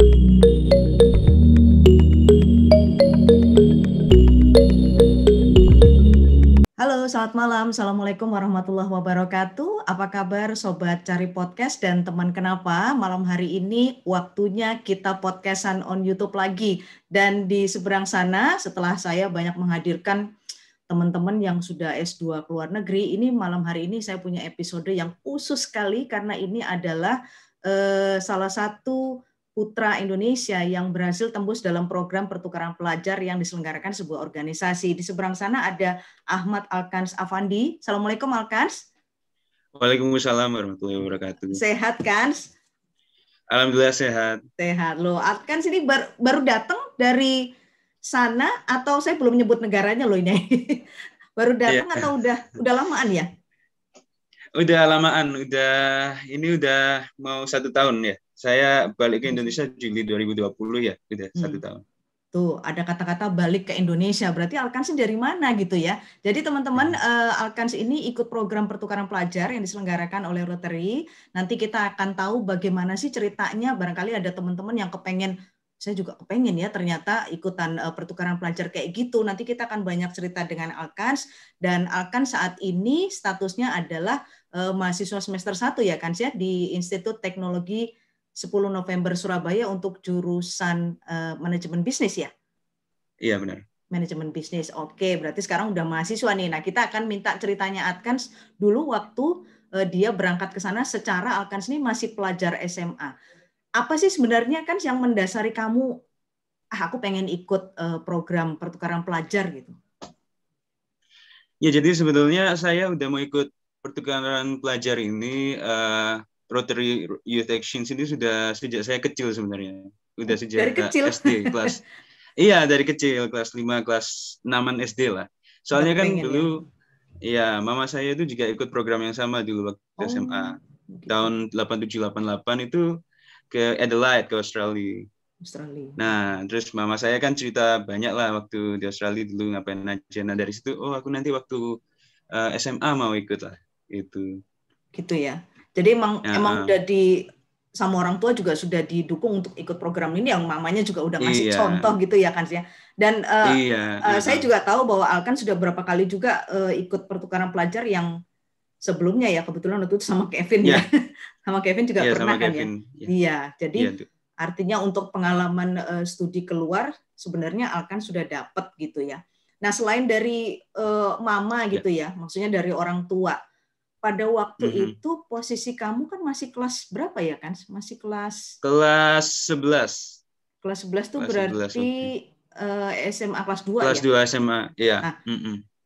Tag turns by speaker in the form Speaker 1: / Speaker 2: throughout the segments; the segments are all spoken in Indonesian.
Speaker 1: Halo, selamat malam. Assalamualaikum warahmatullahi wabarakatuh. Apa kabar Sobat Cari Podcast dan teman kenapa? Malam hari ini waktunya kita podcastan on YouTube lagi. Dan di seberang sana setelah saya banyak menghadirkan teman-teman yang sudah S2 ke luar negeri, ini malam hari ini saya punya episode yang khusus sekali karena ini adalah salah satu putra Indonesia yang berhasil tembus dalam program pertukaran pelajar yang diselenggarakan sebuah organisasi. Di seberang sana ada Ahmad Alkans Afandi. Assalamualaikum Alkans.
Speaker 2: Waalaikumsalam warahmatullahi wabarakatuh.
Speaker 1: Sehat kan?
Speaker 2: Alhamdulillah sehat.
Speaker 1: Sehat loh. Alkans ini baru datang dari sana atau saya belum nyebut negaranya loh ini. Baru datang atau udah lamaan ya?
Speaker 2: Udah lamaan, ini udah mau 1 tahun ya. Saya balik ke Indonesia Juli 2020 ya, udah 1 tahun.
Speaker 1: Tuh, ada kata-kata balik ke Indonesia, berarti Alkans dari mana gitu ya. Jadi teman-teman, Alkans ini ikut program pertukaran pelajar yang diselenggarakan oleh Rotary. Nanti kita akan tahu bagaimana sih ceritanya, barangkali ada teman-teman yang kepengen, saya juga kepengen ya ternyata ikutan pertukaran pelajar kayak gitu. Nanti kita akan banyak cerita dengan Alkans, dan Alkans saat ini statusnya adalah mahasiswa semester 1 ya Kans ya, di Institut Teknologi 10 November Surabaya untuk jurusan manajemen bisnis ya?
Speaker 2: Iya benar.
Speaker 1: Manajemen bisnis. Oke, berarti sekarang udah mahasiswa nih. Nah, kita akan minta ceritanya Alkans dulu waktu dia berangkat ke sana secara Alkans ini masih pelajar SMA. Apa sih sebenarnya Kans yang mendasari kamu, aku pengen ikut program pertukaran pelajar gitu?
Speaker 2: Ya, jadi sebetulnya saya udah mau ikut pertukaran pelajar ini, Rotary Youth Exchange ini sudah sejak saya kecil sebenarnya. Udah sejak
Speaker 1: dari kecil.
Speaker 2: SD kelas. Iya, dari kecil kelas 5, kelas 6-an SD lah. Soalnya kan dulu ya mama saya itu juga ikut program yang sama dulu waktu SMA. Gitu. Tahun 87-88 itu ke Adelaide, ke Australia. Nah, terus mama saya kan cerita banyak lah waktu di Australia dulu ngapain aja. Nah, dari situ, aku nanti waktu SMA mau ikut lah. Itu.
Speaker 1: Gitu ya. Jadi emang udah sama orang tua juga sudah didukung untuk ikut program ini, yang mamanya juga udah ngasih contoh gitu ya kan ya. Dan saya juga tahu bahwa Alkan sudah berapa kali juga ikut pertukaran pelajar yang sebelumnya ya, kebetulan waktu itu sama Kevin ya. Sama Kevin juga pernah kan Kevin. Ya. Iya, jadi artinya untuk pengalaman studi keluar sebenarnya Alkan sudah dapat gitu ya. Nah, selain dari mama gitu ya, maksudnya dari orang tua. Pada waktu itu posisi kamu kan masih kelas berapa ya kan? Masih kelas
Speaker 2: 11.
Speaker 1: Kelas 11 tuh berarti SMA kelas 2
Speaker 2: kelas
Speaker 1: ya?
Speaker 2: Kelas 2 SMA, iya.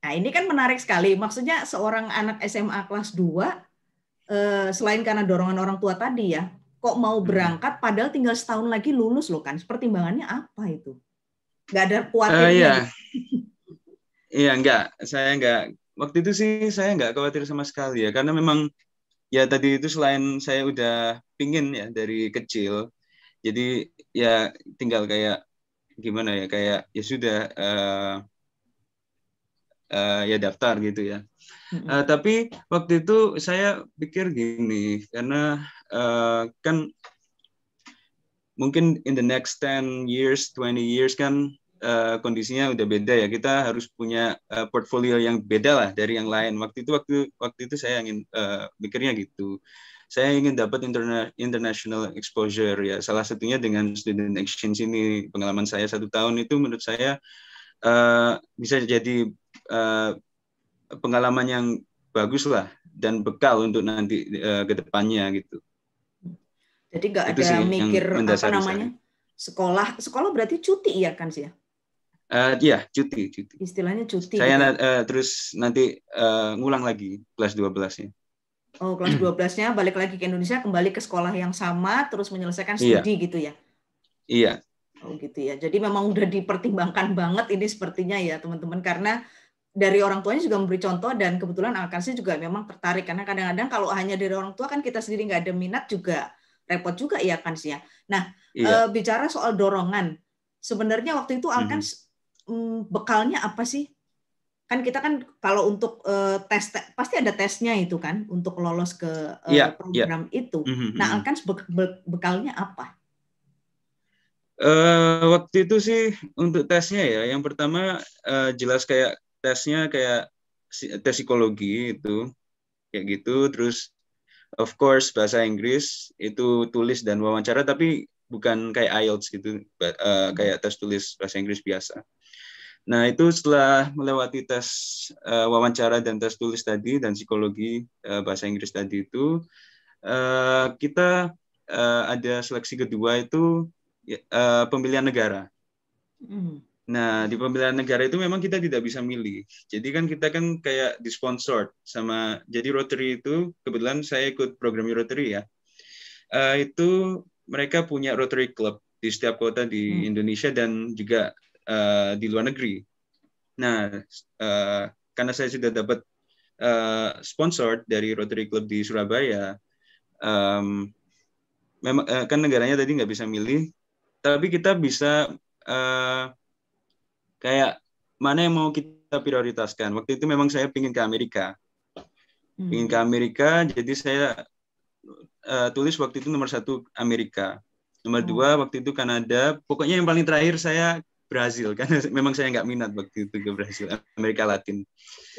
Speaker 1: Nah, ini kan menarik sekali. Maksudnya seorang anak SMA kelas 2 selain karena dorongan orang tua tadi ya, kok mau berangkat padahal tinggal setahun lagi lulus loh kan? Pertimbangannya apa itu? Nggak ada khawatirnya?
Speaker 2: Iya, saya nggak. Waktu itu sih saya nggak khawatir sama sekali ya, karena memang ya tadi itu selain saya udah pingin ya dari kecil, jadi ya tinggal kayak gimana ya, kayak ya sudah ya daftar gitu ya. Tapi waktu itu saya pikir gini, karena kan mungkin in the next 10 years, 20 years kan kondisinya udah beda ya. Kita harus punya portfolio yang beda lah dari yang lain. Waktu itu saya ingin pikirnya gitu. Saya ingin dapat international exposure ya. Salah satunya dengan student exchange ini. Pengalaman saya 1 tahun itu menurut saya bisa jadi pengalaman yang bagus lah dan bekal untuk nanti ke depannya gitu.
Speaker 1: Jadi nggak ada mikir apa namanya sekolah berarti cuti ya kan sih ya?
Speaker 2: Iya, cuti.
Speaker 1: Istilahnya cuti.
Speaker 2: Saya terus nanti ngulang lagi kelas 12-nya.
Speaker 1: Oh, kelas 12-nya balik lagi ke Indonesia, kembali ke sekolah yang sama, terus menyelesaikan studi gitu ya?
Speaker 2: Iya.
Speaker 1: Oh gitu ya. Jadi memang udah dipertimbangkan banget ini sepertinya ya teman-teman, karena dari orang tuanya juga memberi contoh, dan kebetulan Alkansi juga memang tertarik, karena kadang-kadang kalau hanya dari orang tua kan kita sendiri nggak ada minat juga repot juga ya kan sih ya. Nah, bicara soal dorongan, sebenarnya waktu itu Alkans bekalnya apa sih? Kan kita kan kalau untuk tes pasti ada tesnya itu kan untuk lolos ke program itu. Nah, Alkans bekalnya apa?
Speaker 2: Waktu itu sih untuk tesnya ya, yang pertama jelas kayak tesnya kayak tes psikologi itu kayak gitu, terus of course bahasa Inggris itu tulis dan wawancara, tapi bukan kayak IELTS gitu, kayak tes tulis bahasa Inggris biasa. Nah itu setelah melewati tes wawancara dan tes tulis tadi dan psikologi bahasa Inggris tadi itu, kita ada seleksi kedua itu pemilihan negara. Nah, di pemilihan negara itu memang kita tidak bisa milih. Jadi kan kita kan kayak disponsor sama, jadi Rotary itu, kebetulan saya ikut program Rotary ya. Itu mereka punya Rotary Club di setiap kota di Indonesia dan juga di luar negeri. Nah, karena saya sudah dapat sponsor dari Rotary Club di Surabaya, memang kan negaranya tadi nggak bisa milih, tapi kita bisa kayak mana yang mau kita prioritaskan. Waktu itu memang saya pingin ke Amerika. Jadi saya tulis waktu itu nomor 1 Amerika. Nomor 2 waktu itu Kanada. Pokoknya yang paling terakhir saya Brazil, karena memang saya nggak minat waktu itu ke Brazil, Amerika Latin.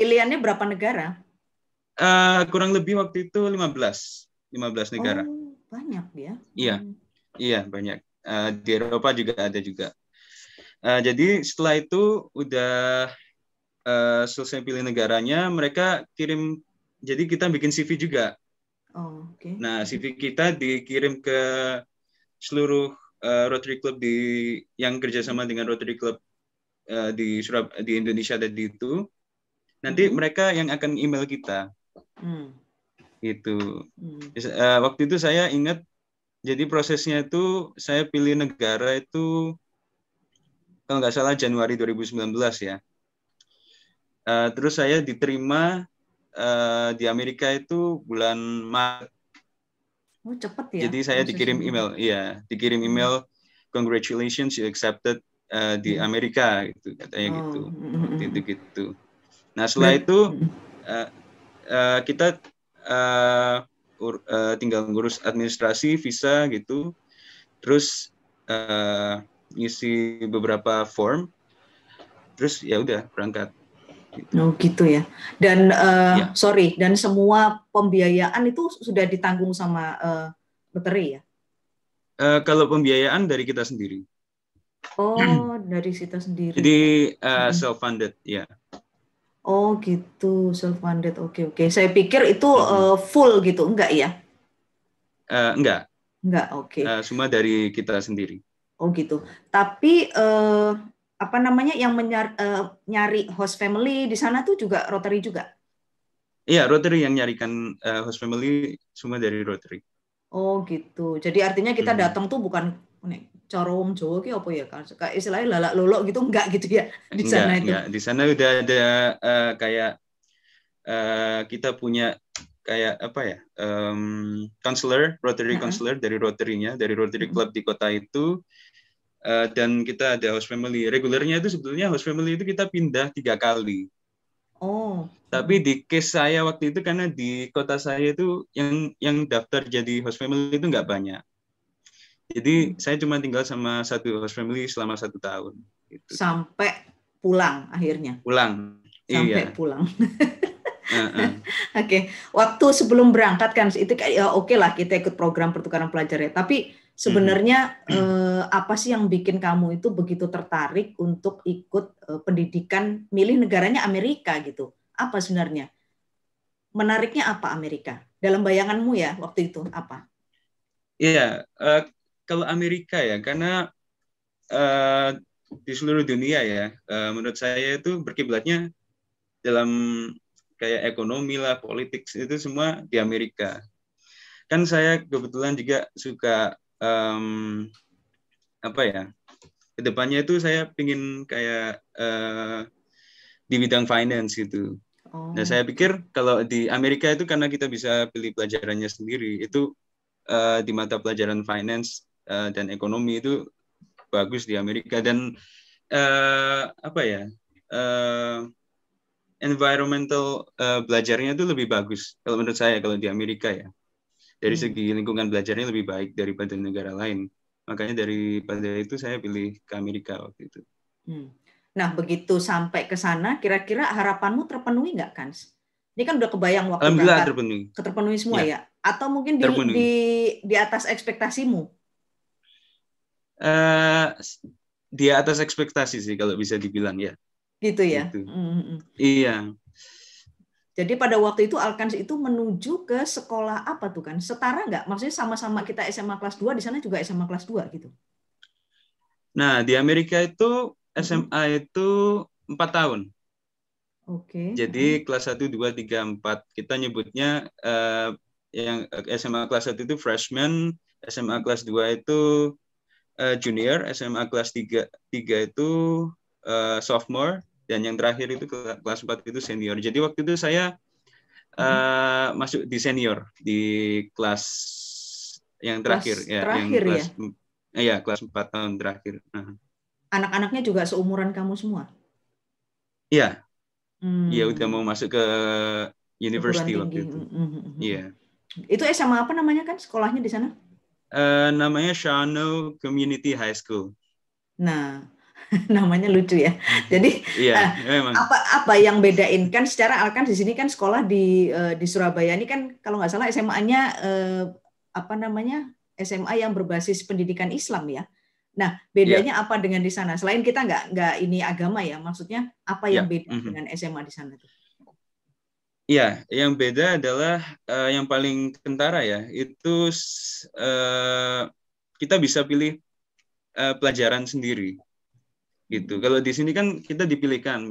Speaker 1: Pilihannya berapa negara?
Speaker 2: Kurang lebih waktu itu 15 negara.
Speaker 1: Oh, banyak ya?
Speaker 2: Iya banyak. Di Eropa juga ada juga. Jadi setelah itu udah selesai pilih negaranya, mereka kirim, jadi kita bikin CV juga.
Speaker 1: Okay.
Speaker 2: Nah, CV kita dikirim ke seluruh Rotary Club yang kerjasama dengan Rotary Club di Indonesia tadi itu. Nanti mereka yang akan email kita. Gitu. Waktu itu saya ingat, jadi prosesnya itu saya pilih negara itu kalau nggak salah Januari 2019 ya. Terus saya diterima di Amerika itu bulan Maret.
Speaker 1: Oh, cepet ya.
Speaker 2: Jadi saya dikirim email, dikirim email, congratulations you accepted di Amerika, gitu katanya gitu. Gitu. Nah setelah itu kita tinggal ngurus administrasi, visa gitu. Terus ngisi beberapa form, terus ya udah berangkat.
Speaker 1: Gitu. Oh gitu ya. Dan sorry, dan semua pembiayaan itu sudah ditanggung sama Rotary ya?
Speaker 2: Kalau pembiayaan dari kita sendiri.
Speaker 1: Oh, dari kita sendiri.
Speaker 2: Jadi self funded ya.
Speaker 1: Oh gitu, self funded. Oke. Saya pikir itu full gitu, enggak ya?
Speaker 2: Enggak.
Speaker 1: Enggak, oke.
Speaker 2: Semua dari kita sendiri.
Speaker 1: Oh gitu. Tapi apa namanya yang nyari host family di sana tuh juga Rotary juga?
Speaker 2: Iya, Rotary yang nyarikan host family, semua dari Rotary.
Speaker 1: Oh gitu. Jadi artinya kita datang tuh bukan corong Jawa ki apa ya, kayak istilahnya lalak lolok gitu, enggak gitu ya di sana itu.
Speaker 2: Enggak. Di sana udah ada kayak kita punya kayak apa ya, counselor, Rotary counselor dari Rotary-nya, dari Rotary Club di kota itu, dan kita ada host family. Regulernya itu sebetulnya host family itu kita pindah 3 kali.
Speaker 1: Oh.
Speaker 2: Tapi di case saya waktu itu, karena di kota saya itu yang daftar jadi host family itu nggak banyak. Jadi saya cuma tinggal sama 1 host family selama 1 tahun. Gitu.
Speaker 1: Sampai pulang akhirnya.
Speaker 2: Sampai
Speaker 1: pulang. Oke. Waktu sebelum berangkat kan itu ya oke lah kita ikut program pertukaran pelajar ya. Tapi sebenarnya apa sih yang bikin kamu itu begitu tertarik untuk ikut pendidikan, milih negaranya Amerika gitu? Apa sebenarnya? Menariknya apa Amerika? Dalam bayanganmu ya waktu itu apa?
Speaker 2: Iya, kalau Amerika ya, karena di seluruh dunia ya, menurut saya itu berkiblatnya dalam kayak ekonomi lah, politik itu semua di Amerika. Kan saya kebetulan juga suka apa ya? Kedepannya itu saya pingin kayak di bidang finance gitu. Nah saya pikir kalau di Amerika itu karena kita bisa pilih pelajarannya sendiri, itu di mata pelajaran finance dan ekonomi itu bagus di Amerika, dan apa ya, environmental belajarnya itu lebih bagus kalau menurut saya kalau di Amerika ya, dari segi lingkungan belajarnya lebih baik daripada negara lain. Makanya daripada itu saya pilih ke Amerika waktu itu.
Speaker 1: Nah, begitu sampai ke sana, kira-kira harapanmu terpenuhi nggak, Kans? Ini kan udah kebayang waktu
Speaker 2: Alhamdulillah
Speaker 1: berangkat, terpenuhi semua ya? Atau mungkin di atas ekspektasimu?
Speaker 2: Di atas ekspektasi sih kalau bisa dibilang ya.
Speaker 1: Gitu ya?
Speaker 2: Gitu. Iya.
Speaker 1: Jadi pada waktu itu Alkans itu menuju ke sekolah apa tuh kan? Setara nggak? Maksudnya sama-sama kita SMA kelas 2, di sana juga SMA kelas 2 gitu?
Speaker 2: Nah, di Amerika itu SMA itu 4 tahun.
Speaker 1: Oke.
Speaker 2: Jadi kelas 1, 2, 3, 4. Kita nyebutnya yang SMA kelas 1 itu freshman, SMA kelas 2 itu junior, SMA kelas 3 itu sophomore, dan yang terakhir itu kelas 4 itu senior. Jadi waktu itu saya masuk di senior di kelas yang terakhir ya, yang kelas ya kelas 4 tahun terakhir.
Speaker 1: Anak-anaknya juga seumuran kamu semua?
Speaker 2: Iya. Iya, udah mau masuk ke university waktu itu. Iya.
Speaker 1: Itu SMA apa namanya kan sekolahnya di sana?
Speaker 2: Namanya Shawano Community High School.
Speaker 1: Nah, namanya lucu ya. Jadi apa yang bedain kan secara Alkan di sini kan sekolah di Surabaya ini kan kalau nggak salah SMA-nya apa namanya SMA yang berbasis pendidikan Islam ya. Nah, bedanya apa dengan di sana? Selain kita nggak ini agama ya, maksudnya apa yang beda dengan SMA di sana tuh?
Speaker 2: Iya, yang beda adalah yang paling kentara ya, itu kita bisa pilih pelajaran sendiri. Gitu. Kalau di sini kan kita dipilihkan,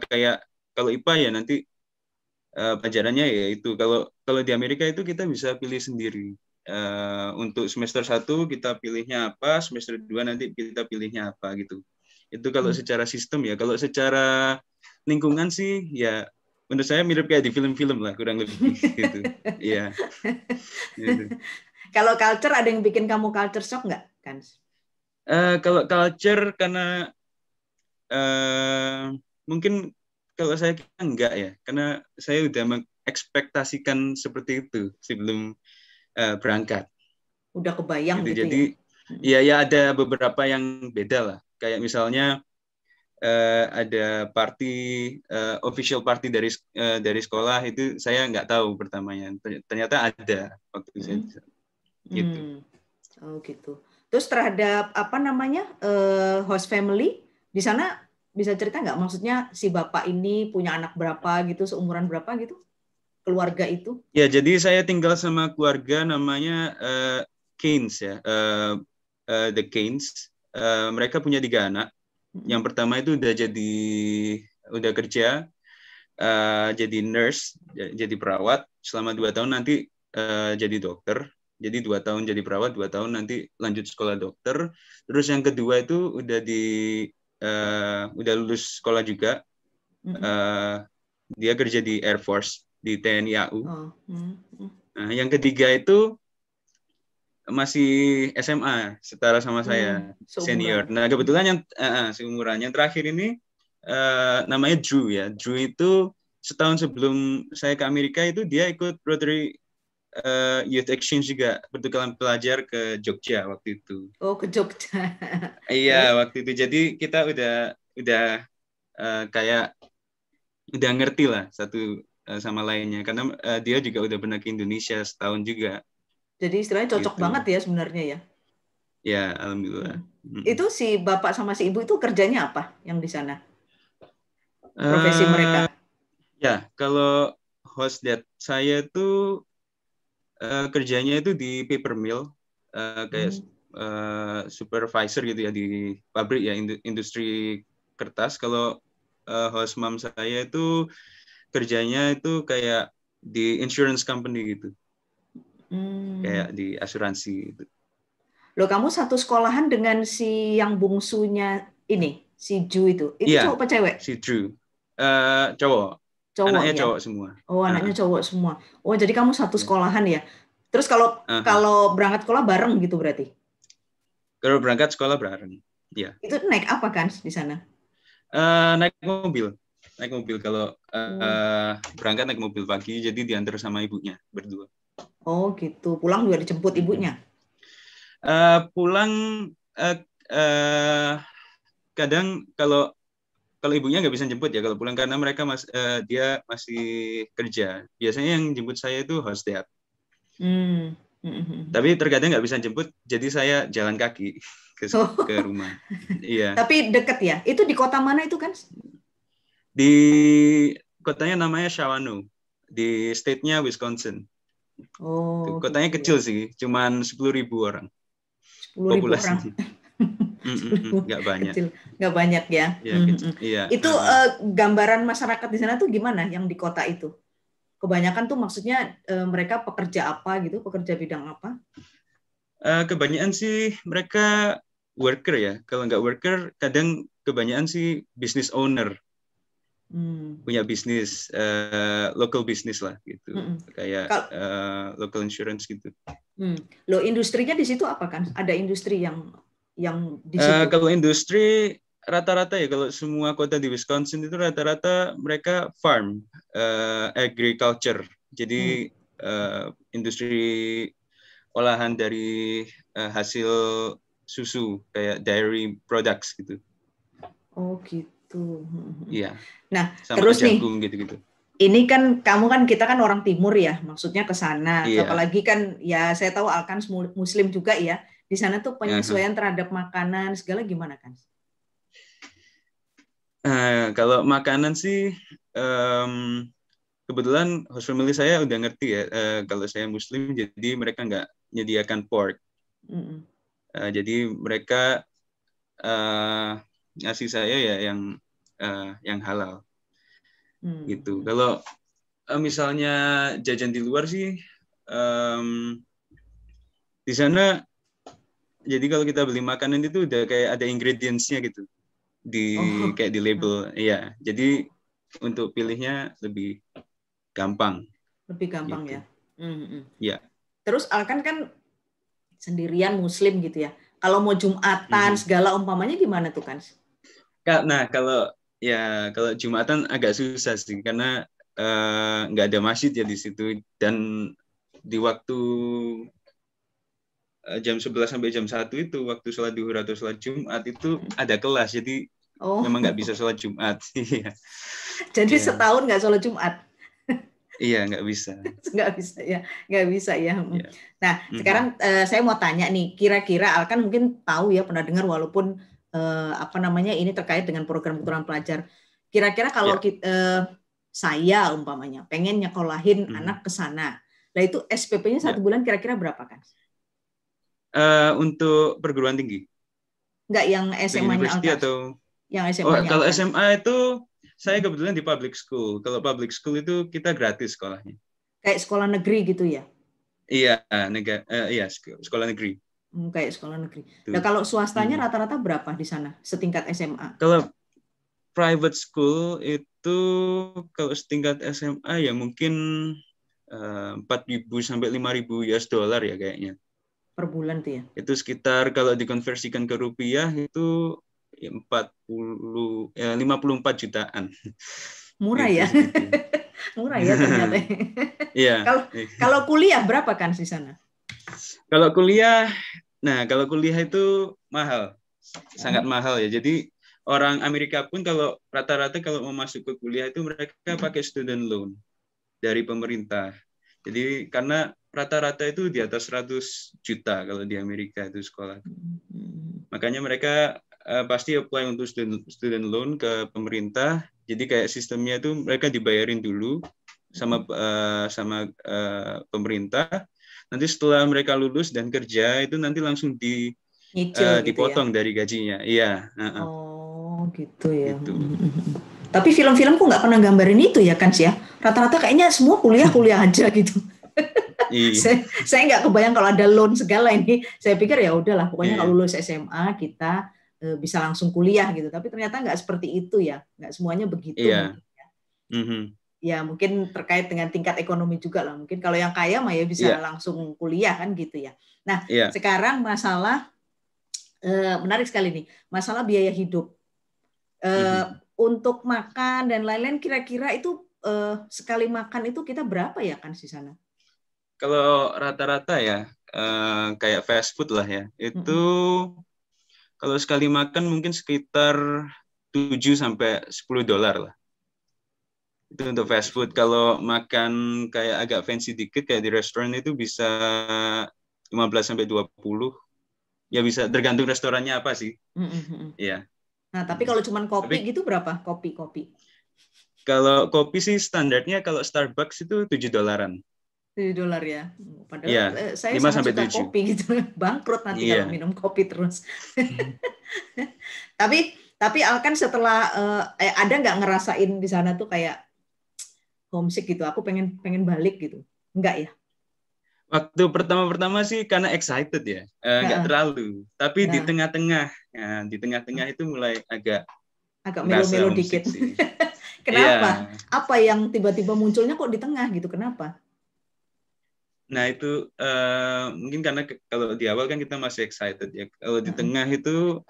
Speaker 2: kayak kalau IPA ya nanti pelajarannya ya itu. Kalau di Amerika itu kita bisa pilih sendiri. Untuk semester 1 kita pilihnya apa, semester 2 nanti kita pilihnya apa gitu. Itu kalau secara sistem ya. Kalau secara lingkungan sih ya menurut saya mirip kayak di film-film lah kurang lebih gitu. Iya. Gitu.
Speaker 1: Kalau culture ada yang bikin kamu culture shock nggak, kan?
Speaker 2: Kalau culture karena mungkin kalau saya enggak ya, karena saya udah mengekspektasikan seperti itu sebelum berangkat.
Speaker 1: Udah kebayang gitu
Speaker 2: jadi,
Speaker 1: ya?
Speaker 2: Ya ada beberapa yang beda lah. Kayak misalnya ada official party dari sekolah itu saya nggak tahu pertamanya. Ternyata ada waktu itu saya gitu.
Speaker 1: Oh gitu. Terus terhadap apa namanya host family di sana bisa cerita nggak? Maksudnya si bapak ini punya anak berapa gitu, seumuran berapa gitu? Keluarga itu?
Speaker 2: Ya, jadi saya tinggal sama keluarga namanya Keynes ya, the Keynes. Mereka punya 3 anak. Yang pertama itu udah kerja, jadi nurse, jadi perawat selama 2 tahun nanti jadi dokter. Jadi 2 tahun jadi perawat, 2 tahun nanti lanjut sekolah dokter. Terus yang kedua itu udah lulus sekolah juga. Dia kerja di Air Force, di TNI AU. Nah, yang ketiga itu masih SMA, setara sama saya, senior. Nah, kebetulan yang seumuran. Yang terakhir ini namanya Drew ya. Drew itu setahun sebelum saya ke Amerika itu dia ikut Rotary Youth Exchange juga, pertukaran pelajar ke Jogja waktu itu.
Speaker 1: Oh, ke Jogja.
Speaker 2: Iya, waktu itu. Jadi kita udah kayak udah ngerti lah satu sama lainnya, karena dia juga udah pernah ke Indonesia setahun juga.
Speaker 1: Jadi istilahnya cocok banget ya sebenarnya ya?
Speaker 2: Ya, alhamdulillah.
Speaker 1: Itu si bapak sama si ibu itu kerjanya apa yang di sana? Profesi mereka?
Speaker 2: Ya, kalau host dad saya tuh kerjanya itu di paper mill, kayak supervisor gitu ya di pabrik ya, industri kertas. Kalau host mom saya itu kerjanya itu kayak di insurance company gitu. Kayak di asuransi gitu.
Speaker 1: Loh, kamu satu sekolahan dengan si yang bungsunya ini, si Ju itu. Itu
Speaker 2: iya,
Speaker 1: cowok apa cewek?
Speaker 2: Si Drew. Cowok. Anaknya
Speaker 1: ya?
Speaker 2: cowok semua.
Speaker 1: Oh, anaknya cowok semua. Oh, jadi kamu satu sekolahan ya? Terus kalau berangkat sekolah bareng gitu berarti?
Speaker 2: Kalau berangkat sekolah bareng, ya.
Speaker 1: Itu naik apa kan di sana?
Speaker 2: Naik mobil. Kalau berangkat naik mobil pagi, jadi diantar sama ibunya berdua.
Speaker 1: Oh gitu, pulang juga dijemput ibunya?
Speaker 2: Pulang kadang kalau ibunya nggak bisa jemput ya kalau pulang karena mereka dia masih kerja. Biasanya yang jemput saya itu host dad. Tapi terkadang nggak bisa jemput, jadi saya jalan kaki ke rumah. Iya.
Speaker 1: Tapi deket ya? Itu di kota mana itu kan?
Speaker 2: Di kotanya namanya Shawano, di state-nya Wisconsin.
Speaker 1: Oh.
Speaker 2: Kotanya
Speaker 1: gitu
Speaker 2: kecil sih, cuman 10.000 orang.
Speaker 1: 10.000 orang.
Speaker 2: Nggak banyak.
Speaker 1: Kecil, nggak banyak ya.
Speaker 2: Iya, iya.
Speaker 1: Itu gambaran masyarakat di sana tuh gimana yang di kota itu? Kebanyakan tuh maksudnya mereka pekerja apa gitu, pekerja bidang apa?
Speaker 2: Kebanyakan sih mereka worker ya. Kalau nggak worker, kadang kebanyakan sih business owner. Punya bisnis, local business lah gitu. Kayak local insurance gitu.
Speaker 1: Loh, industrinya di situ apa kan? Ada industri yang di situ?
Speaker 2: Kalau industri rata-rata ya, kalau semua kota di Wisconsin itu rata-rata mereka farm, agriculture. Jadi industri olahan dari hasil susu kayak dairy products gitu.
Speaker 1: Oh gitu.
Speaker 2: Iya.
Speaker 1: Nah,
Speaker 2: sama
Speaker 1: terus
Speaker 2: jagung
Speaker 1: nih,
Speaker 2: gitu-gitu.
Speaker 1: Ini kan kita kan orang timur ya, maksudnya ke sana.
Speaker 2: Iya.
Speaker 1: Apalagi kan ya saya tahu Alkan Muslim juga ya. Di sana tuh penyesuaian terhadap makanan segala gimana kan?
Speaker 2: Kalau makanan sih kebetulan host family saya udah ngerti ya, kalau saya Muslim, jadi mereka nggak menyediakan pork. Jadi mereka ngasih saya ya yang halal. Gitu. Kalau misalnya jajan di luar sih, di sana, jadi kalau kita beli makanan itu udah kayak ada ingredients-nya gitu, kayak di label, iya. Jadi untuk pilihnya lebih gampang.
Speaker 1: Lebih gampang gitu. Ya.
Speaker 2: Ya.
Speaker 1: Terus Alkan kan sendirian Muslim gitu ya. Kalau mau Jumatan segala umpamanya gimana tuh kan?
Speaker 2: Nah kalau Jumatan agak susah sih karena nggak ada masjid ya di situ, dan di waktu jam 11 sampai jam 1 itu waktu sholat duhur atau sholat Jumat itu ada kelas, jadi memang nggak bisa sholat Jumat.
Speaker 1: Jadi setahun nggak sholat Jumat?
Speaker 2: Iya, nggak bisa.
Speaker 1: Nggak bisa ya. Nah, sekarang saya mau tanya nih, kira-kira Alkan mungkin tahu ya, pernah dengar walaupun ini terkait dengan program pelajar. Kira-kira kalau saya umpamanya pengen nyekolahin anak ke sana, nah itu SPP-nya 1 bulan kira-kira berapa kan?
Speaker 2: Untuk perguruan tinggi?
Speaker 1: Enggak, yang SMA-nya Alkan.
Speaker 2: Atau
Speaker 1: yang SMA-nya
Speaker 2: kalau SMA itu saya kebetulan di public school. Kalau public school itu kita gratis sekolahnya. Kayak
Speaker 1: sekolah negeri gitu ya?
Speaker 2: Iya, sekolah negeri.
Speaker 1: Kayak sekolah negeri. Nah, kalau swastanya rata-rata berapa di sana setingkat SMA?
Speaker 2: Kalau private school itu kalau setingkat SMA ya mungkin 4.000 sampai 5.000 US dollar ya kayaknya.
Speaker 1: Per bulan tuh ya? Itu
Speaker 2: sekitar kalau dikonversikan ke rupiah itu 54 jutaan.
Speaker 1: Murah gitu, ya? Murah ya ternyata. Iya. Kalau kuliah berapa kan di sana?
Speaker 2: Kalau kuliah itu mahal, sangat mahal ya. Jadi orang Amerika pun kalau rata-rata kalau mau masuk ke kuliah itu mereka pakai student loan dari pemerintah. Jadi karena rata-rata itu di atas 100 juta kalau di Amerika itu sekolah. Makanya mereka pasti apply untuk student loan ke pemerintah. Jadi kayak sistemnya itu mereka dibayarin dulu sama pemerintah. Nanti setelah mereka lulus dan kerja itu nanti langsung dipotong gitu ya? Dari gajinya. Iya.
Speaker 1: Oh gitu ya. Gitu. Tapi film-filmku nggak pernah gambarin itu ya kan sih ya. Rata-rata kayaknya semua kuliah aja gitu. Saya nggak kebayang kalau ada loan segala ini. Saya pikir ya udahlah, pokoknya kalau lulus SMA kita bisa langsung kuliah gitu. Tapi ternyata nggak seperti itu ya, nggak semuanya begitu.
Speaker 2: Iya.
Speaker 1: Ya mungkin terkait dengan tingkat ekonomi juga lah. Mungkin kalau yang kaya mah ya bisa langsung kuliah kan gitu ya. Nah sekarang masalah menarik sekali nih, masalah biaya hidup. Untuk makan dan lain-lain kira-kira itu sekali makan itu kita berapa ya kan di sana?
Speaker 2: Kalau rata-rata ya, kayak fast food lah ya. Itu kalau sekali makan mungkin sekitar 7 sampai 10 dolar lah. Itu untuk fast food. Kalau makan kayak agak fancy dikit kayak di restoran itu bisa 15 sampai 20. Ya bisa tergantung restorannya apa sih. Iya.
Speaker 1: Nah, tapi kalau cuma kopi gitu berapa? Kopi.
Speaker 2: Kalau kopi sih standarnya kalau Starbucks itu $7.
Speaker 1: $7 ya. Padahal
Speaker 2: ya,
Speaker 1: saya
Speaker 2: 5
Speaker 1: sangat
Speaker 2: sampai
Speaker 1: suka
Speaker 2: 7.
Speaker 1: kopi gitu. Bangkrut nanti kalau minum kopi terus. Tapi Alkan setelah ada nggak ngerasain di sana tuh kayak homesick gitu? Aku pengen balik gitu. Enggak ya?
Speaker 2: Waktu pertama sih karena excited ya, nggak terlalu. Tapi di tengah-tengah itu mulai agak
Speaker 1: melo-melo dikit. Kenapa? Apa yang tiba-tiba munculnya kok di tengah gitu? Kenapa?
Speaker 2: Nah itu mungkin karena kalau di awal kan kita masih excited ya. Kalau di tengah itu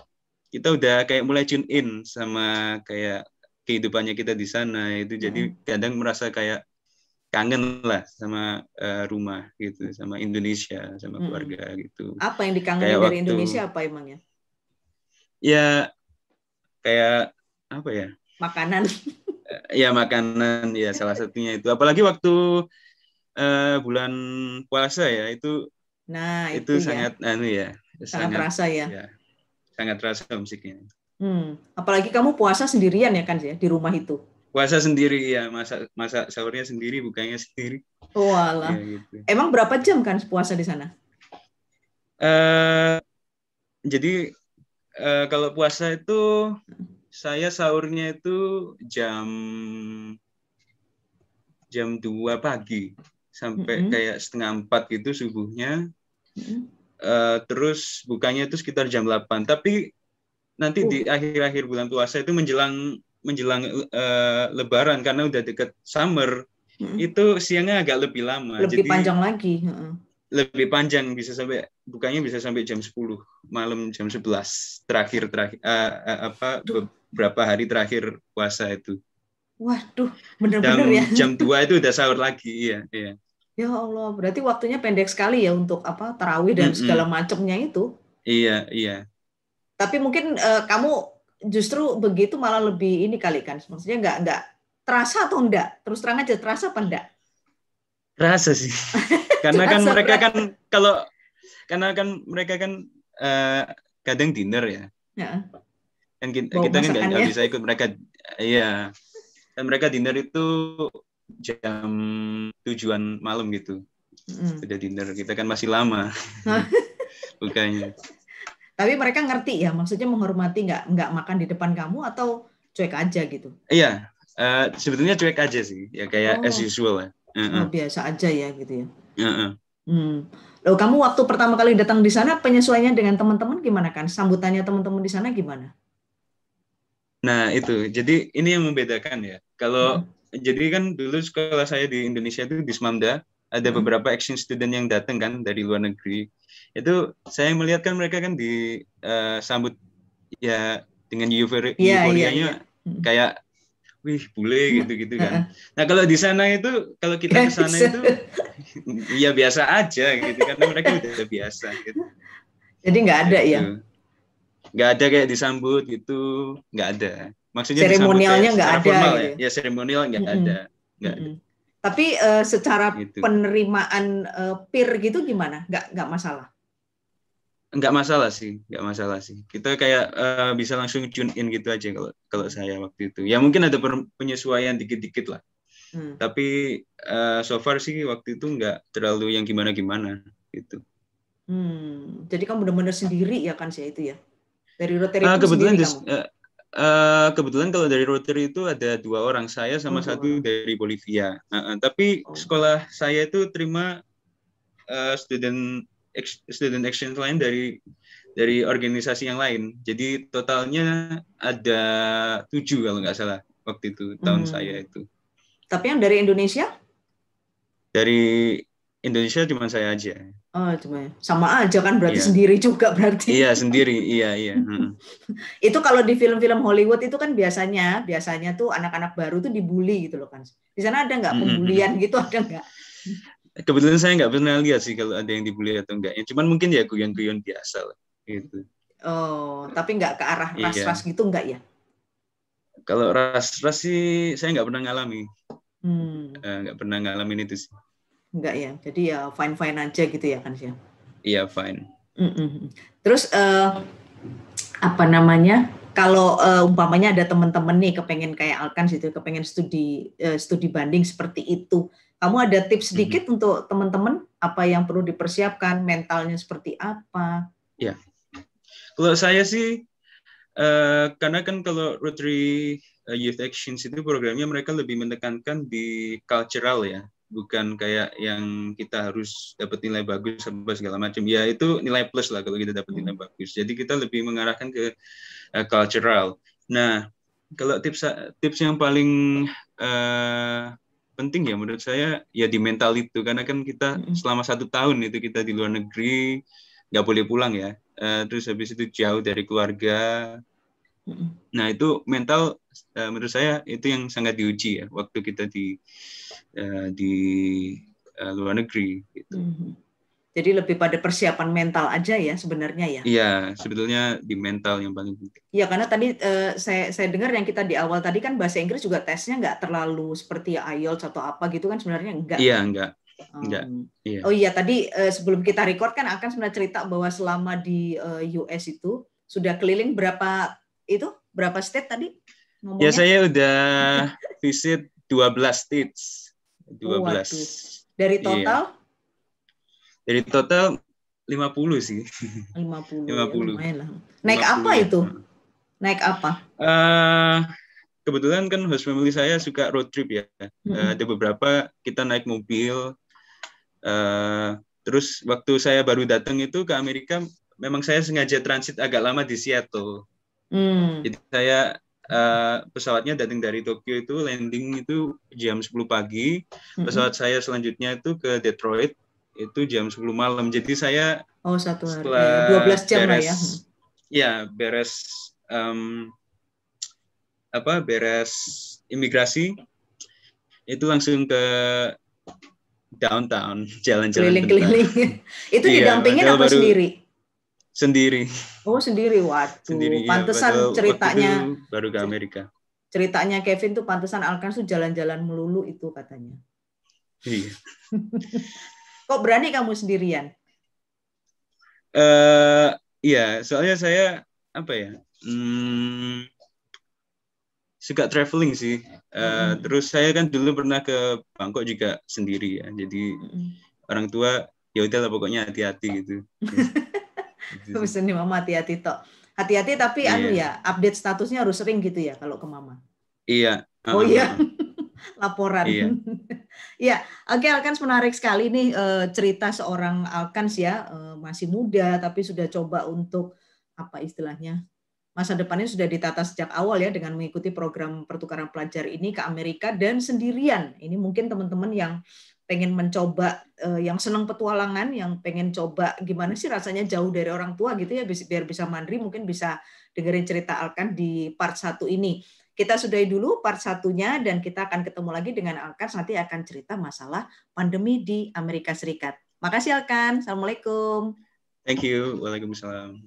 Speaker 2: kita udah kayak mulai tune in sama kayak kehidupannya kita di sana itu. Jadi kadang merasa kayak kangen lah sama rumah gitu, sama Indonesia, sama keluarga gitu.
Speaker 1: Apa yang dikangenin dari Indonesia apa emangnya?
Speaker 2: Ya kayak apa ya?
Speaker 1: Makanan.
Speaker 2: Ya makanan ya salah satunya itu. Apalagi waktu bulan puasa ya itu.
Speaker 1: Nah
Speaker 2: itu sangat
Speaker 1: sangat terasa ya.
Speaker 2: Sangat terasa musiknya.
Speaker 1: Apalagi kamu puasa sendirian ya kan ya di rumah itu.
Speaker 2: Puasa sendiri ya, masak sahurnya sendiri, bukanya sendiri.
Speaker 1: Walah. Ya, gitu. Emang berapa jam kan puasa di sana?
Speaker 2: Jadi kalau puasa itu saya sahurnya itu jam 2 pagi sampai kayak 3:30 gitu subuhnya. Terus bukanya itu sekitar jam 8. Tapi nanti di akhir-akhir bulan puasa itu menjelang Lebaran karena udah deket summer, itu siangnya agak lebih lama.
Speaker 1: Lebih panjang lagi.
Speaker 2: Lebih panjang, bukanya bisa sampai jam 10 malam, jam 11 terakhir beberapa hari terakhir puasa itu.
Speaker 1: Waduh, bener-bener ya.
Speaker 2: Jam 2 itu udah sahur lagi, iya.
Speaker 1: Ya Allah, berarti waktunya pendek sekali ya untuk tarawih dan segala macamnya itu.
Speaker 2: Iya.
Speaker 1: Tapi mungkin kamu justru begitu malah lebih ini kali kan, maksudnya nggak terasa atau enggak? Terus terang aja, terasa apa enggak?
Speaker 2: Terasa sih, karena kan mereka kan mereka kan kadang dinner ya. Dan kita kan nggak bisa ikut mereka, iya. Dan mereka dinner itu jam 7-an malam gitu, sudah dinner. Kita kan masih lama, bukannya.
Speaker 1: Tapi mereka ngerti ya, maksudnya menghormati nggak makan di depan kamu atau cuek aja gitu?
Speaker 2: Iya, sebetulnya cuek aja sih, ya kayak as usual ya.
Speaker 1: Biasa aja ya gitu ya. Loh, kamu waktu pertama kali datang di sana penyesuaiannya dengan teman-teman gimana kan? Sambutannya teman-teman di sana gimana?
Speaker 2: Nah itu, jadi ini yang membedakan ya. Kalau jadi kan dulu sekolah saya di Indonesia itu di Smamda, ada beberapa exchange student yang datang kan dari luar negeri. Itu saya melihat kan mereka kan disambut ya dengan euforianya kayak wih bule gitu kan. Nah kalau di sana itu kalau kita ke sana itu ya biasa aja gitu karena mereka udah biasa gitu.
Speaker 1: Jadi nggak ada gitu. Ya?
Speaker 2: Nggak ada kayak disambut gitu, nggak ada. Maksudnya
Speaker 1: seremonialnya nggak ada
Speaker 2: formal
Speaker 1: gitu.
Speaker 2: Ya seremonial nggak ada. Nggak ada.
Speaker 1: Tapi secara gitu. Penerimaan peer gitu gimana? Nggak masalah?
Speaker 2: Nggak masalah sih. Kita kayak bisa langsung tune in gitu aja kalau saya waktu itu. Ya mungkin ada penyesuaian dikit-dikit lah. Tapi so far sih waktu itu nggak terlalu yang gimana-gimana gitu.
Speaker 1: Jadi kamu benar-benar sendiri ya kan sih itu ya? Dari Rotary
Speaker 2: kebetulan
Speaker 1: sendiri kamu?
Speaker 2: Kebetulan kalau dari Rotary itu ada 2 orang, saya sama satu dari Bolivia. Tapi sekolah saya itu terima student exchange lain dari organisasi yang lain. Jadi totalnya ada 7 kalau nggak salah waktu itu tahun saya itu.
Speaker 1: Tapi yang dari Indonesia?
Speaker 2: Dari Indonesia cuma saya aja.
Speaker 1: Oh, cuma sama aja kan berarti sendiri juga berarti.
Speaker 2: Iya sendiri, iya.
Speaker 1: Itu kalau di film-film Hollywood itu kan biasanya tuh anak-anak baru tuh dibully gitu loh kan. Di sana ada nggak pembulian gitu, ada nggak?
Speaker 2: Kebetulan saya nggak pernah lihat sih kalau ada yang dibully atau enggaknya. Cuman mungkin ya guyon-guyon biasa lah gitu.
Speaker 1: Oh, tapi nggak ke arah ras-ras gitu nggak ya?
Speaker 2: Kalau ras-ras sih saya nggak pernah ngalami. Nggak pernah ngalamin itu sih.
Speaker 1: Nggak ya, jadi ya fine-fine aja gitu ya kan sih?
Speaker 2: Iya, fine.
Speaker 1: Terus apa namanya? Kalau umpamanya ada teman-teman nih kepengen kayak Alkan gitu, kepengen studi banding seperti itu, kamu ada tips sedikit untuk teman-teman apa yang perlu dipersiapkan, mentalnya seperti apa?
Speaker 2: Ya, kalau saya sih karena kan kalau Rotary Youth Actions itu programnya mereka lebih menekankan di cultural ya, bukan kayak yang kita harus dapat nilai bagus apa segala macam. Ya itu nilai plus lah kalau kita dapat nilai bagus. Jadi kita lebih mengarahkan ke cultural. Nah, kalau tips yang paling penting ya menurut saya ya di mental itu, karena kan kita selama 1 tahun itu kita di luar negeri nggak boleh pulang ya. Terus habis itu jauh dari keluarga. Nah itu mental menurut saya itu yang sangat diuji ya waktu kita di luar negeri gitu.
Speaker 1: Jadi lebih pada persiapan mental aja ya sebenarnya ya.
Speaker 2: Iya, sebetulnya di mental yang paling penting.
Speaker 1: Iya, karena tadi saya dengar yang kita di awal tadi kan bahasa Inggris juga tesnya nggak terlalu seperti IELTS atau apa gitu kan, sebenarnya enggak.
Speaker 2: Iya, enggak.
Speaker 1: Iya. Oh iya, tadi sebelum kita record kan akan sebenarnya cerita bahwa selama di US itu sudah keliling berapa state tadi ngomongnya?
Speaker 2: Ya, saya udah visit 12 states. 12.
Speaker 1: Dari total?
Speaker 2: Iya. Dari total 50 sih.
Speaker 1: 50.
Speaker 2: 50.
Speaker 1: Lumayan lah. Naik 50, apa itu? Naik apa?
Speaker 2: Kebetulan kan host family saya suka road trip ya. Ada beberapa kita naik mobil. Terus waktu saya baru datang itu ke Amerika, memang saya sengaja transit agak lama di Seattle. Jadi saya pesawatnya datang dari Tokyo itu landing itu jam 10 pagi. Pesawat saya selanjutnya itu ke Detroit itu jam 10 malam. Jadi saya
Speaker 1: satu hari ya, 12 jam lah ya.
Speaker 2: Ya, beres beres imigrasi itu langsung ke downtown, jalan-jalan
Speaker 1: keliling-keliling. Itu didampingin apa sendiri?
Speaker 2: Sendiri.
Speaker 1: Oh, sendiri. Waduh, sendiri, pantesan ceritanya
Speaker 2: baru ke Amerika.
Speaker 1: Ceritanya Kevin tuh pantesan Alkan tuh jalan-jalan melulu itu katanya.
Speaker 2: Iya.
Speaker 1: Kok berani kamu sendirian?
Speaker 2: Iya, soalnya saya suka traveling sih. Terus saya kan dulu pernah ke Bangkok juga sendiri ya. Jadi orang tua ya udahlah pokoknya hati-hati gitu.
Speaker 1: Pesan nih mama hati-hati tok. Hati-hati tapi update statusnya harus sering gitu ya kalau ke mama.
Speaker 2: Iya.
Speaker 1: Oh iya. Laporan.
Speaker 2: Iya.
Speaker 1: Ya, oke, Alkans menarik sekali nih cerita seorang Alkans ya, masih muda tapi sudah coba untuk apa istilahnya, masa depannya sudah ditata sejak awal ya dengan mengikuti program pertukaran pelajar ini ke Amerika dan sendirian. Ini mungkin teman-teman yang pengen mencoba, yang senang petualangan, yang pengen coba gimana sih rasanya jauh dari orang tua gitu ya, biar bisa mandiri, mungkin bisa dengerin cerita Alkan di part 1 ini. Kita sudahi dulu part 1-nya dan kita akan ketemu lagi dengan Alkan, nanti akan cerita masalah pandemi di Amerika Serikat. Makasih Alkan. Assalamualaikum.
Speaker 2: Thank you. Waalaikumsalam.